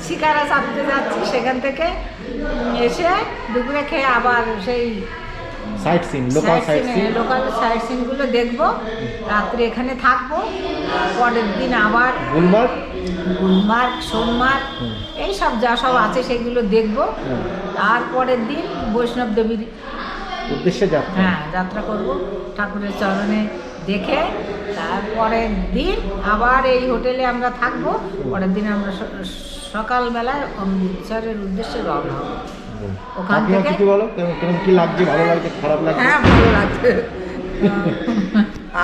শিকারা চাপতে যাচ্ছি, সেখান থেকে এসে দুপুরে খেয়ে আবার সেই sightseeing, local sightseeing, local সাইট সিনগুলো দেখবো, রাত্রে এখানে থাকবো, পরের দিন আবার গুলমার্গ, সোনমার্গ, এই সব যা সব আছে সেগুলো দেখবো। তারপরের দিন বৈষ্ণব দেবীর উদ্দেশ্যে যাত্রা। হ্যাঁ, যাত্রা করবো ঠাকুরের চরণে দেখে। তারপরের দিন আবার এই হোটেলে আমরা থাকবো। পরের দিন আমরা সকালবেলায় অমৃতসরের উদ্দেশ্যে রওনা হবো। ওখান থেকে কি বলো, কেমন কি লাগছে? ভালো লাগছে, খারাপ লাগছে? হ্যাঁ, ভালো লাগছে।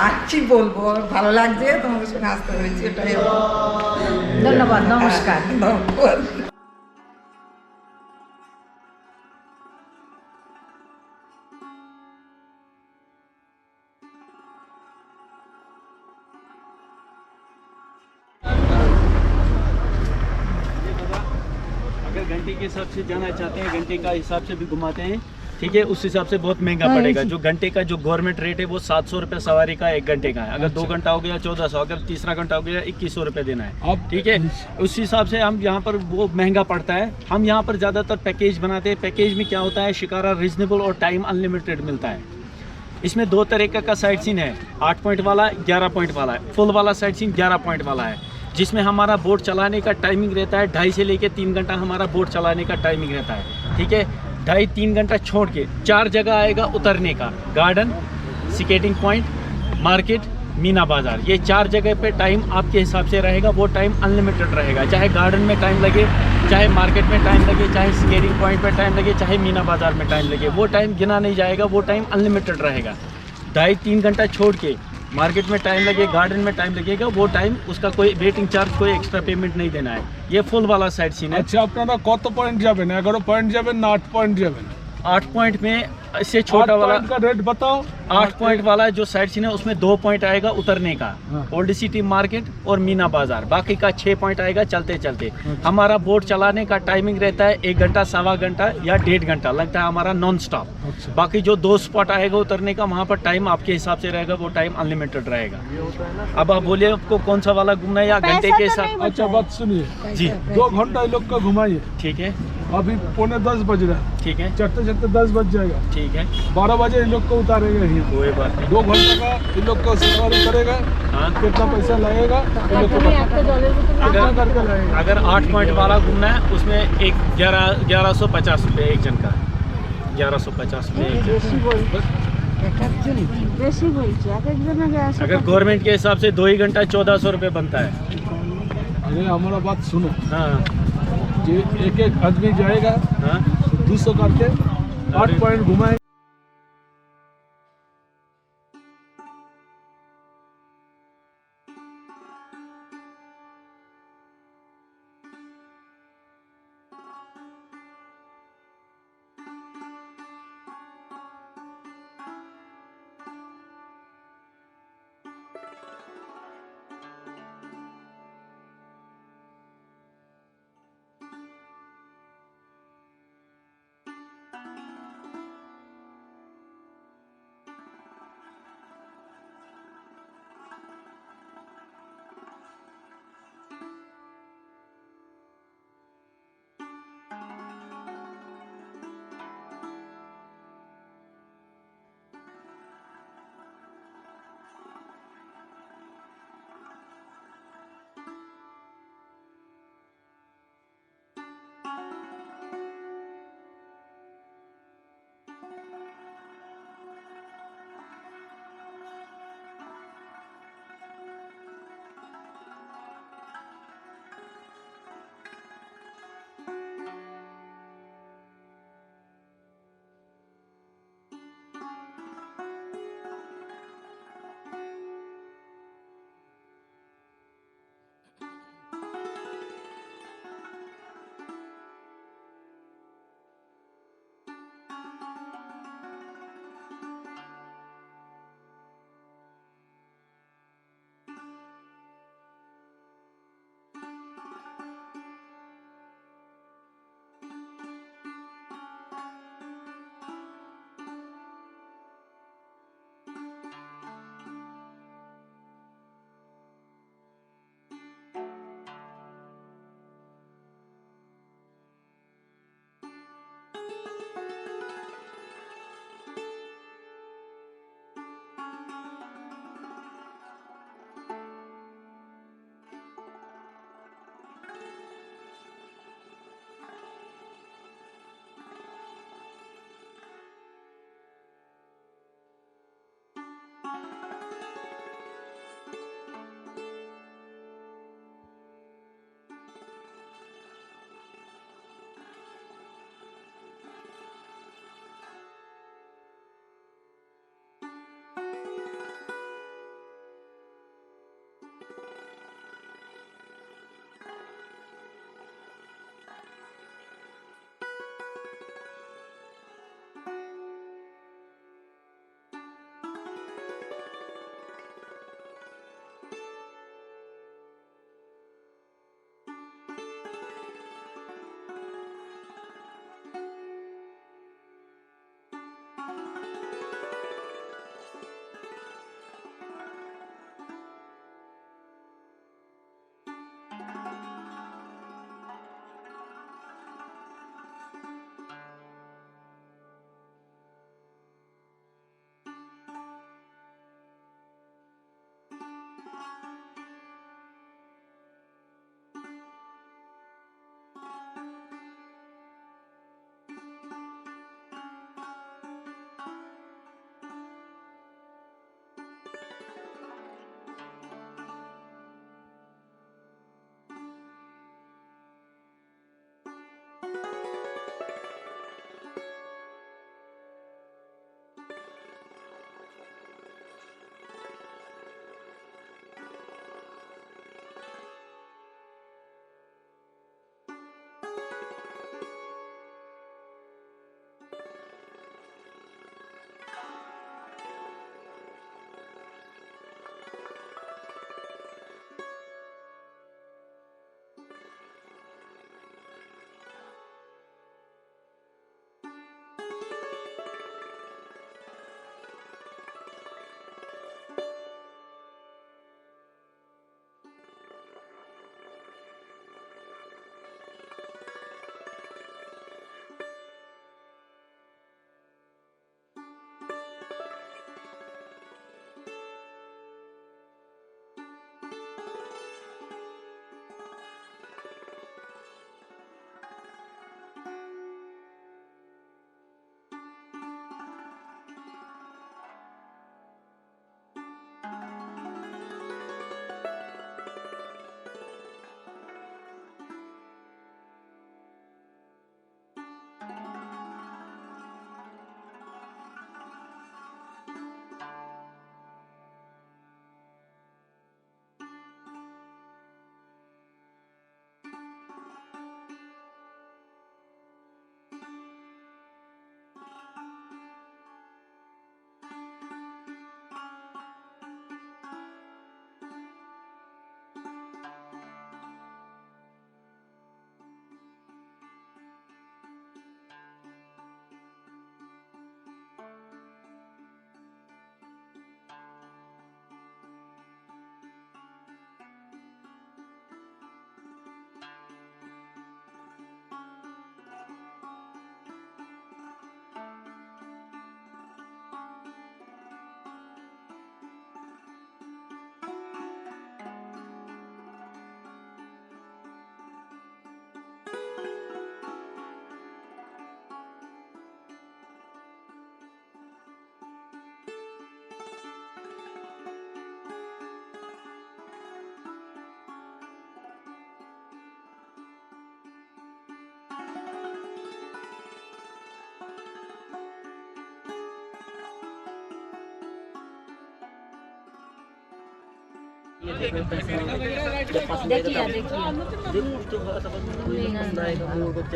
আর কি বলবো, ভালো লাগছে, তোমাদের সঙ্গে আসতে পেরেছি, এটাই। ধন্যবাদ, নমস্কার। ধন্যবাদ। अगर घंटे के हिसाब से जाना चाहते हैं, घंटे का हिसाब से भी घुमाते हैं, ठीक है। उस हिसाब से बहुत महंगा पड़ेगा। जो घंटे का जो गवर्नमेंट रेट है वो 700 रुपये सवारी का 1 घंटे का है। अगर 2 घंटा हो गया 1400, अगर तीसरा घंटा हो गया 2100 रुपये देना है, ठीक है। उस हिसाब से हम यहाँ पर वो महंगा पड़ता है। हम यहाँ पर ज़्यादातर पैकेज बनाते हैं। पैकेज में क्या होता है, शिकारा रीजनेबल और टाइम अनलिमिटेड मिलता है। इसमें 2 तरीके का साइट सीन है, 8 पॉइंट वाला, 11 पॉइंट वाला है। फुल वाला साइट सीन 11 पॉइंट वाला है, जिसमें हमारा बोट चलाने का टाइमिंग रहता है 2.5 से लेके 3 घंटा हमारा बोट चलाने का टाइमिंग रहता है, ठीक है। 2.5-3 घंटा छोड़ के 4 जगह आएगा उतरने का, garden, skating point, market, Meena बाज़ार। ये 4 जगह पे टाइम आपके हिसाब से रहेगा। वो टाइम अनलिमिटेड रहेगा, चाहे गार्डन में टाइम लगे, चाहे मार्केट में टाइम लगे, चाहे स्केटिंग पॉइंट पर टाइम लगे, चाहे मीना बाज़ार में टाइम लगे, वो टाइम गिना नहीं जाएगा। वो टाइम अनलिमिटेड रहेगा। 2.5-3 घंटा छोड़ के मार्केट में टाइम लगे, गार्डन में टाइम लगेगा, वो टाइम उसका कोई वेटिंग चार्ज, कोई एक्स्ट्रा पेमेंट नहीं देना है। ये फुल वाला साइट सीन है। আচ্ছা, আপনারা কত পয়েন্ট যাবেন? 11 পয়েন্ট যাবেন না 8 পয়েন্ট যাবেন? 8 पॉइंट में इससे छोटा वाला, 8 पॉइंट का रेट बताओ। 8 पॉइंट वाला जो साइट सीन है उसमें 2 पॉइंट आएगा उतरने का, ओल्ड सिटी मार्केट और मीना बाजार। बाकी का 6 पॉइंट आएगा चलते चलते। हमारा बोट चलाने का टाइमिंग रहता है 1 घंटा, 1.25 घंटा या 1.5 घंटा लगता है हमारा नॉन स्टॉप। बाकी जो 2 स्पॉट आएगा उतरने का, वहाँ पर टाइम आपके हिसाब से रहेगा, वो टाइम अनलिमिटेड रहेगा। अब आप बोलिए आपको कौन सा वाला घूमना है या घंटे के हिसाब? अच्छा, बात सुनिए जी, 2 घंटा ये लोग को घुमाइए। ठीक है, अभी 9:45 बज रहा है, ठीक है, चढ़ते चढ़ते 10 बज जाएगा। ठीक है, 12 बजे इन लोग को उतारेगा ही। कोई बात नहीं। 2 घंटे का इन लोग को सवारी करेगा। हाँ, कितना पैसा लगेगा इन लोग को करके लगेगा। अगर 8 पॉइंट वाला घूमना है उसमें 1150 रुपये एक जन का, 1150 रुपये एक जन। अगर गवर्नमेंट के हिसाब से 2 ही घंटा 1400 रुपये बनता है। अरे हमारा बात सुनो, हाँ, ये एक एक आदमी जाएगा, हाँ, 200 करके 8 पॉइंट घुमाएगा।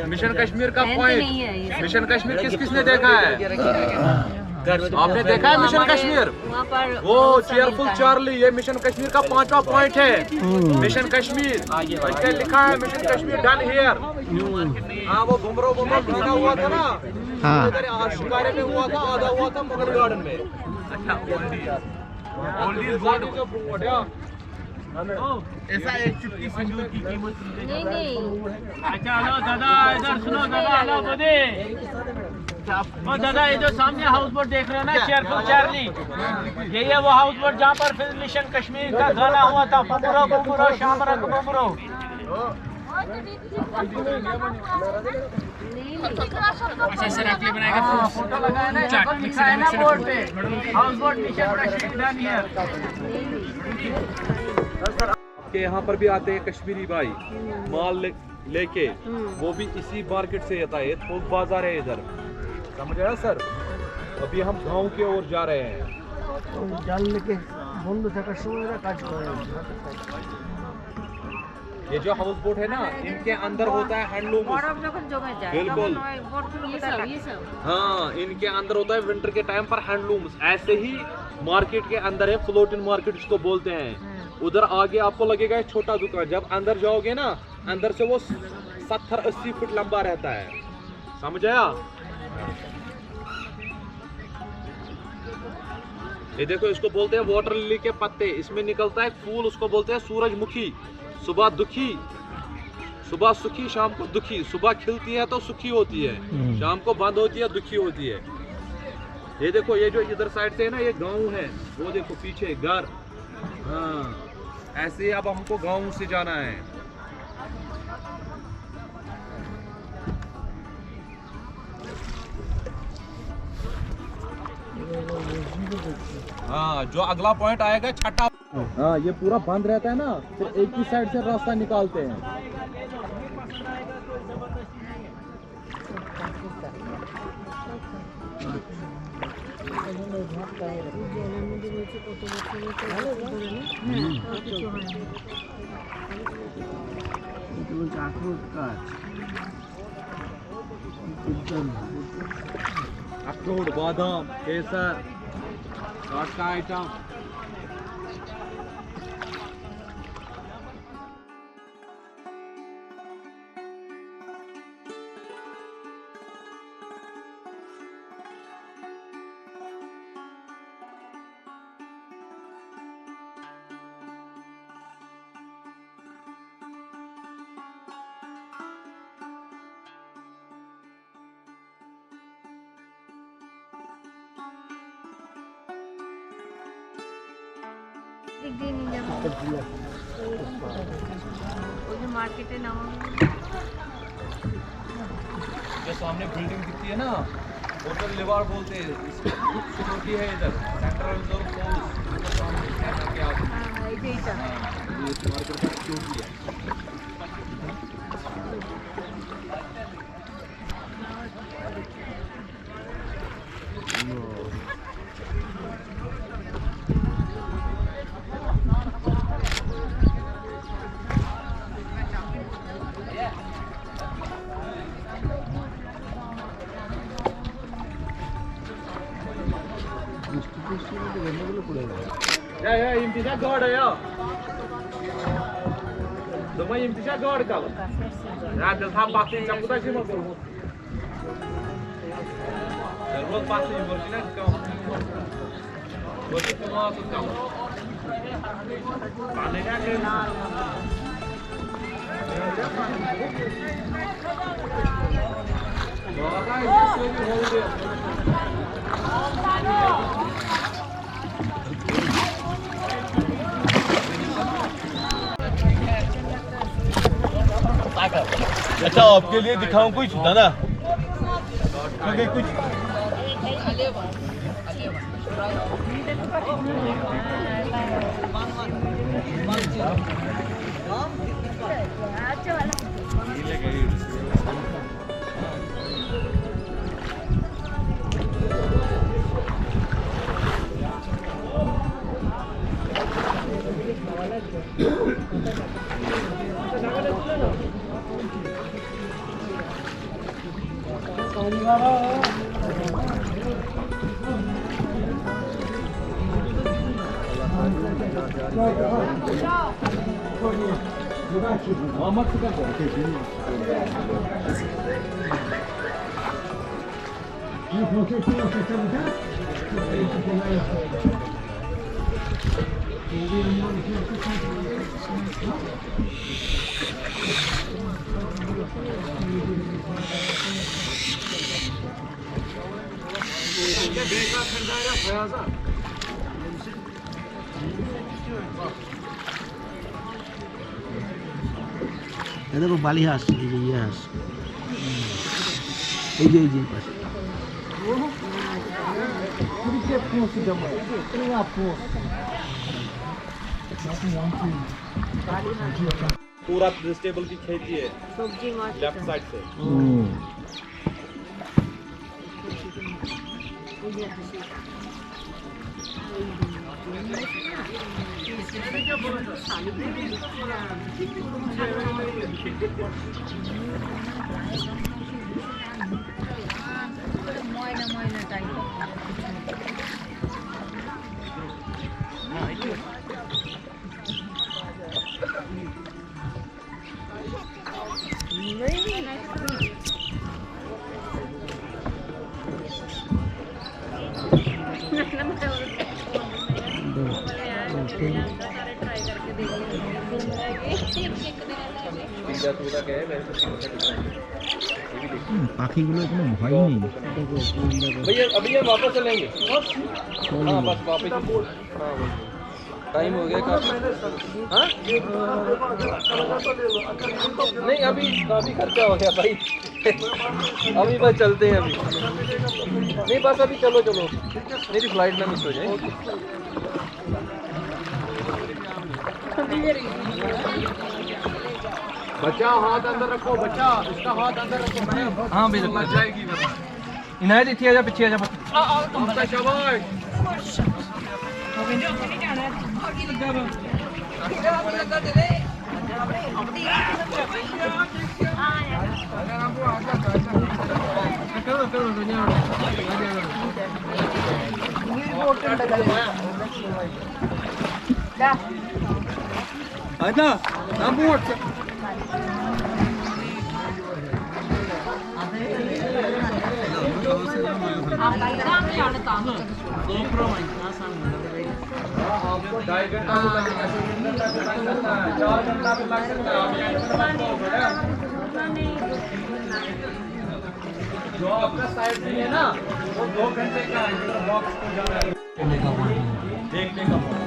मिशन कश्मीर का पॉइंट, मिशन कश्मीर किस किसने देखा है? आपने देखा है मिशन कश्मीर? वो चेयरफुल चार्ली, ये मिशन कश्मीर का 5वां पॉइंट है। मिशन कश्मीर लिखा है, मिशन कश्मीर डन हियर। हाँ, वो घुमरो गाना हुआ था ना, हाँ शिकारे में हुआ था, आधा हुआ था मुगल गार्डन में। ऐसा एक चुटकी सिंदूर की कीमत नहीं। अच्छा हेलो दादा, इधर सुनो दादा, हेलो बोदे। वो दादा, ये जो सामने हाउस बोट देख रहे हो ना, चेयरफुल चार्ली, यही है वो हाउस बोट जहाँ पर फिर मिशन कश्मीर का गाना हुआ था, बम्बरो बम्बरो शामरा बम्बरो। अच्छा सर, आपने बनाएगा फोटो लगाया ना, लिखा है ना बोर्ड पे, house boat mission Kashmir done here. के यहाँ पर भी आते हैं कश्मीरी भाई माल लेके, वो भी इसी मार्केट से आता है। थोक बाजार है इधर, समझ आया सर? अभी हम गांव की ओर जा रहे हैं। ये जो हाउस बोट है ना, इनके अंदर होता है हैंडलूम। बिल्कुल, हाँ, इनके अंदर होता है विंटर के टाइम पर हैंडलूम्स। ऐसे ही मार्केट के अंदर है, फ्लोटिंग मार्केट इसको बोलते हैं। उधर आगे आपको लगेगा एक छोटा दुकान, जब अंदर जाओगे ना, अंदर से वो 70-80 फीट लंबा रहता है, समझ आया? ये देखो, इसको बोलते हैं वाटर लिली के पत्ते। इसमें निकलता है फूल, उसको बोलते हैं सूरजमुखी। सुबह दुखी, सुबह सुखी, शाम को दुखी। सुबह खिलती है तो सुखी होती है, शाम को बंद होती है, दुखी होती है। ये देखो, ये जो इधर साइड से है ना, ये गांव है, वो देखो पीछे घर। हाँ, ऐसे ही अब हमको गांव से जाना है। हाँ, जो अगला पॉइंट आएगा छठा। हाँ, ये पूरा बंद रहता है ना, फिर एक ही साइड से रास्ता निकालते हैं। अखरोट, बादाम, केसर, चाट का आइटम। मार्केट है ना, जो सामने बिल्डिंग दिखती है ना, होटल लिवार बोलते हैं, सिक्योरिटी है इधर, सेंट्रल रिजर्व फोर्स सामने क्या करके आप ये मार्केट का सिक्योरिटी है। Ya imtizak gawad ya. Domay imtizak gawad kal. Ya dasam bakti kaputa sih mau. Terus pasti bersinar kau. Berarti semua tu kau. Panen aja kan. अच्छा आपके लिए दिखाऊं कुछ दादा, क्योंकि कुछ এটা তো বালি হাঁস, এই যে ইয়ে হাঁস, এই যে পাশে पूरा वेजिटेबल की खेती है लेफ्ट साइड से। ময়না টাইপ পাখিগুলো কোনো ভয় নেই। भैया अभी ये वापस चलेंगे। हाँ बस वापस। टाइम हो गया काफी। हाँ? नहीं अभी काफी खर्चा हो गया भाई। अभी बस चलते हैं अभी। नहीं बस अभी चलो चलो, मेरी फ्लाइट ना मिस हो जाए। बच्चा हाथ अंदर रखो, बच्चा इसका हाथ अंदर रखो मैडम। हाँ भैया मर जाएगी वरना। इनायत इतनी आजा पीछे आजा आपका शाबाश। आना ना बोट आपको 2.5 घंटा भी लगेगा, 4 घंटा भी लग सकता है। जो आपका साइड में है ना, वो 2 घंटे का है, इधर बॉक्स को जाना है देखने का मौका।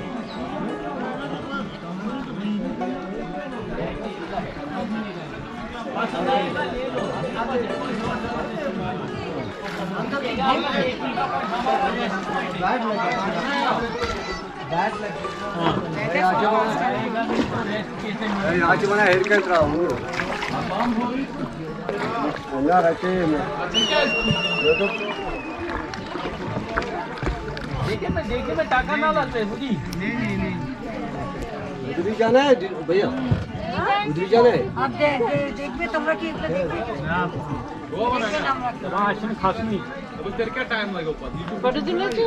आज बना हेयर कट रहा हूँ यार देखिए मैं टाका ना लाते हैं उधर जाना है भैया, उधर जाना है। अब देखबे তোমরা কি এগুলো দেখবে खासमी अब तेरे क्या टाइम लगेगा ऊपर? কতদিন লাগছে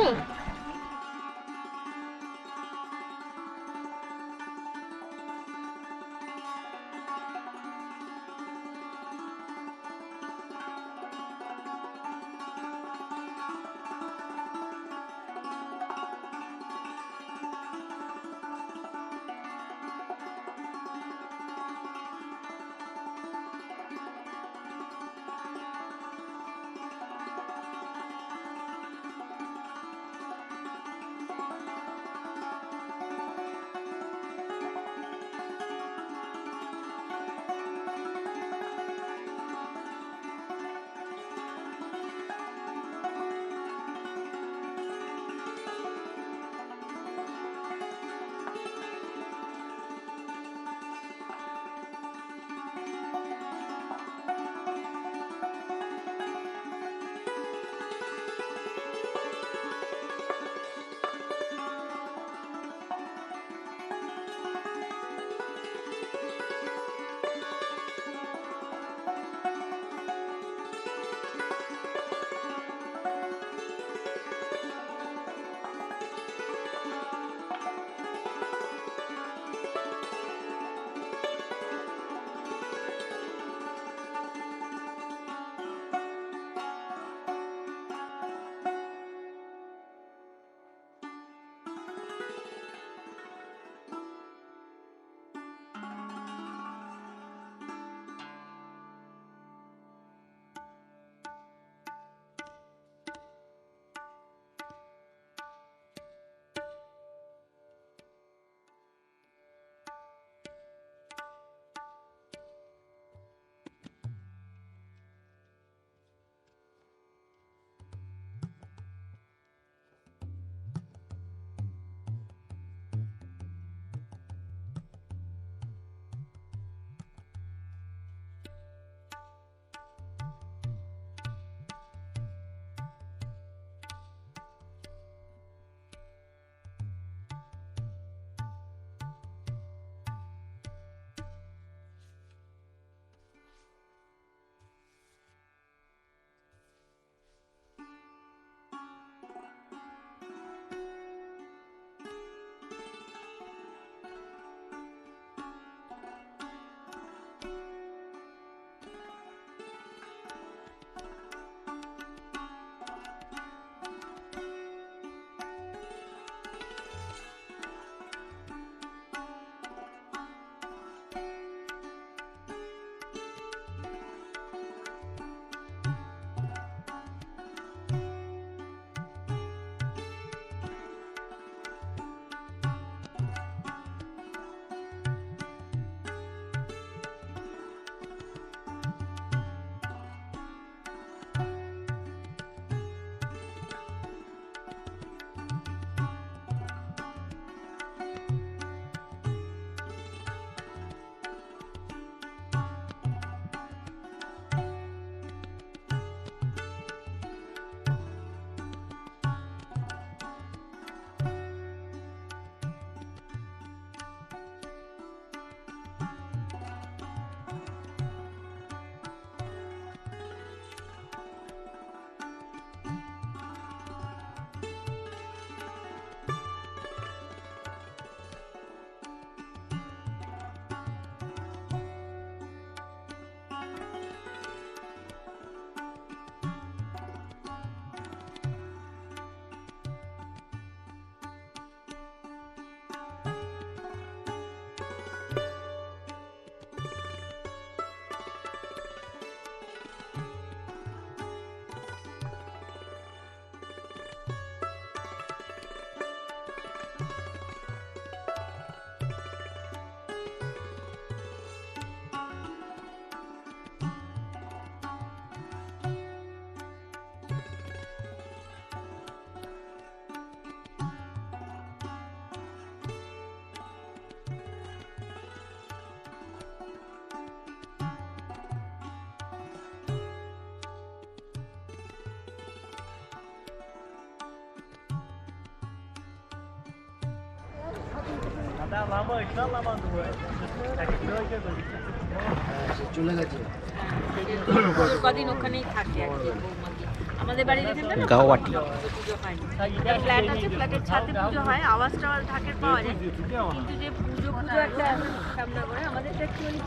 কদিন ওখানেই থাকে আর কি বৌমাকে। আমাদের বাড়ির এখানটা না গাওয়াটি। পুজো হয় না। একটা ফ্ল্যাট আছে, ফ্ল্যাটের ছাদে পুজো হয়, আওয়াজ টাওয়াজ ঢাকের পাওয়া যায়, কিন্তু যে পুজো একটা সামনা করে আমাদের অ্যাকচুয়ালি